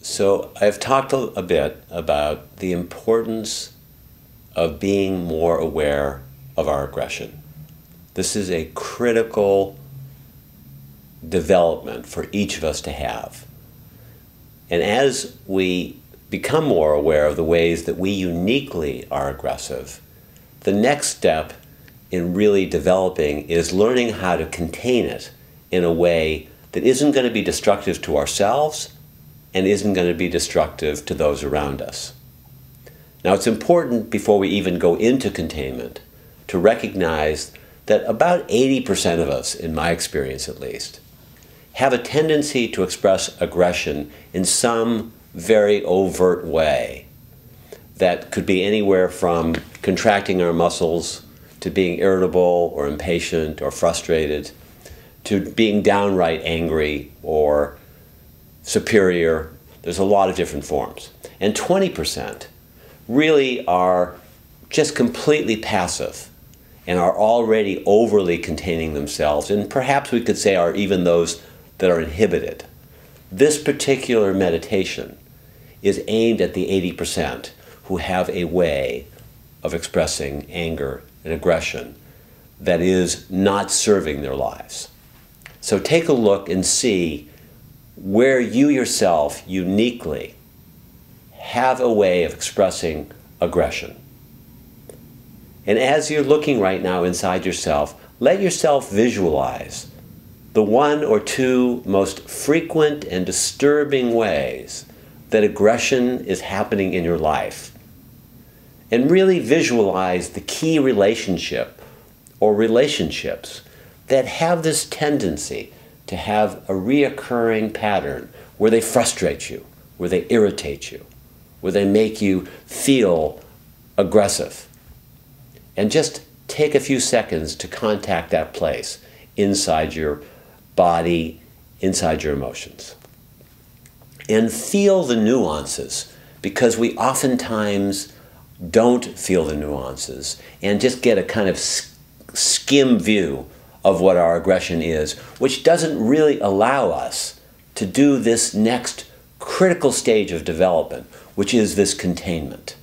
So I've talked a bit about the importance of being more aware of our aggression. This is a critical development for each of us to have. And as we become more aware of the ways that we uniquely are aggressive, the next step in really developing is learning how to contain it in a way that isn't going to be destructive to ourselves and isn't going to be destructive to those around us. Now, it's important before we even go into containment to recognize that about 80% of us, in my experience at least, have a tendency to express aggression in some very overt way. That could be anywhere from contracting our muscles to being irritable or impatient or frustrated to being downright angry or superior. There's a lot of different forms. And 20% really are just completely passive and are already overly containing themselves, and perhaps we could say are even those that are inhibited. This particular meditation is aimed at the 80% who have a way of expressing anger and aggression that is not serving their lives. So take a look and see where you yourself uniquely have a way of expressing aggression. And as you're looking right now inside yourself, let yourself visualize the one or two most frequent and disturbing ways that aggression is happening in your life. And really visualize the key relationship or relationships that have this tendency to have a reoccurring pattern where they frustrate you, where they irritate you, where they make you feel aggressive. And just take a few seconds to contact that place inside your body, inside your emotions. And feel the nuances, because we oftentimes don't feel the nuances and just get a kind of skim view of what our aggression is, which doesn't really allow us to do this next critical stage of development, which is this containment.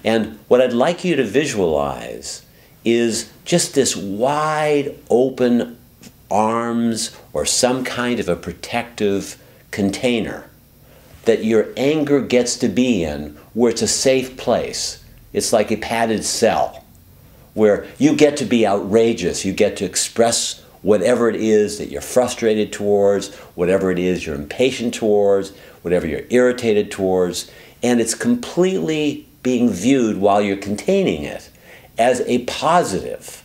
And what I'd like you to visualize is just this wide open arms or some kind of a protective container that your anger gets to be in, where it's a safe place. It's like a padded cell where you get to be outrageous, you get to express whatever it is that you're frustrated towards, whatever it is you're impatient towards, whatever you're irritated towards, and it's completely being viewed while you're containing it as a positive.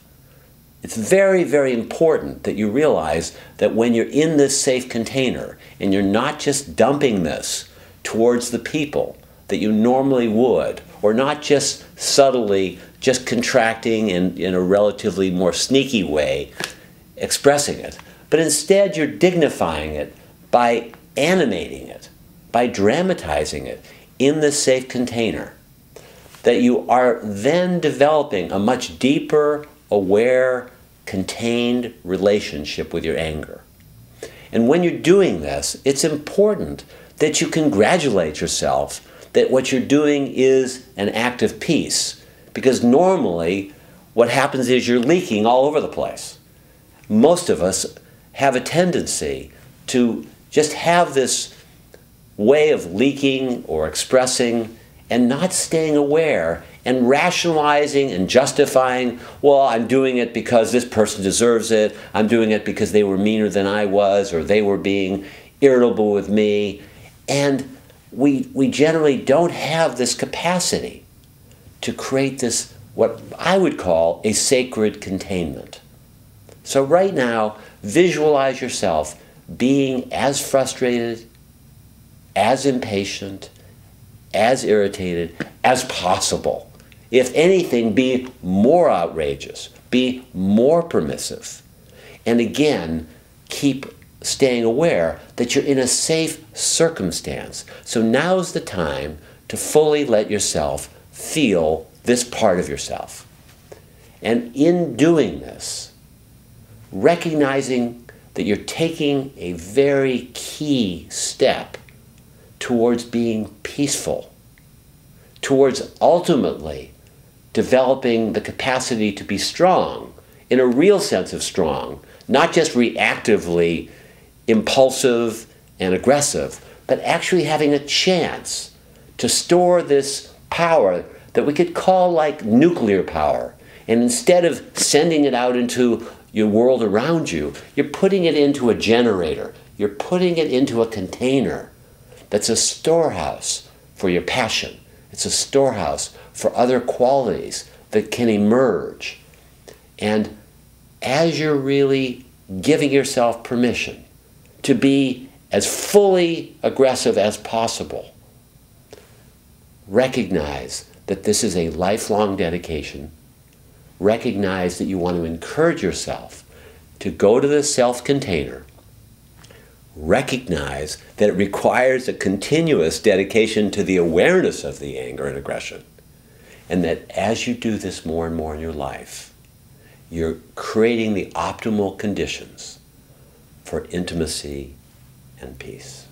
It's very, very important that you realize that when you're in this safe container and you're not just dumping this towards the people that you normally would, or not just subtly just contracting in a relatively more sneaky way, expressing it, but instead you're dignifying it by animating it, by dramatizing it in this safe container, that you are then developing a much deeper, aware, contained relationship with your anger. And when you're doing this, it's important that you congratulate yourself that what you're doing is an act of peace. Because normally, what happens is you're leaking all over the place. Most of us have a tendency to just have this way of leaking or expressing and not staying aware and rationalizing and justifying, well, I'm doing it because this person deserves it, I'm doing it because they were meaner than I was, or they were being irritable with me. And we generally don't have this capacity to create this, what I would call a sacred containment. So right now, visualize yourself being as frustrated, as impatient, as irritated as possible. If anything, be more outrageous, be more permissive. And again, keep staying aware that you're in a safe circumstance. So now's the time to fully let yourself feel this part of yourself. And in doing this, recognizing that you're taking a very key step towards being peaceful, towards ultimately developing the capacity to be strong, in a real sense of strong, not just reactively impulsive and aggressive, but actually having a chance to store this power that we could call like nuclear power. And instead of sending it out into your world around you, you're putting it into a generator. You're putting it into a container that's a storehouse for your passion. It's a storehouse for other qualities that can emerge. And as you're really giving yourself permission to be as fully aggressive as possible, recognize that this is a lifelong dedication. Recognize that you want to encourage yourself to go to the self-container. Recognize that it requires a continuous dedication to the awareness of the anger and aggression. And that as you do this more and more in your life, you're creating the optimal conditions for intimacy and peace.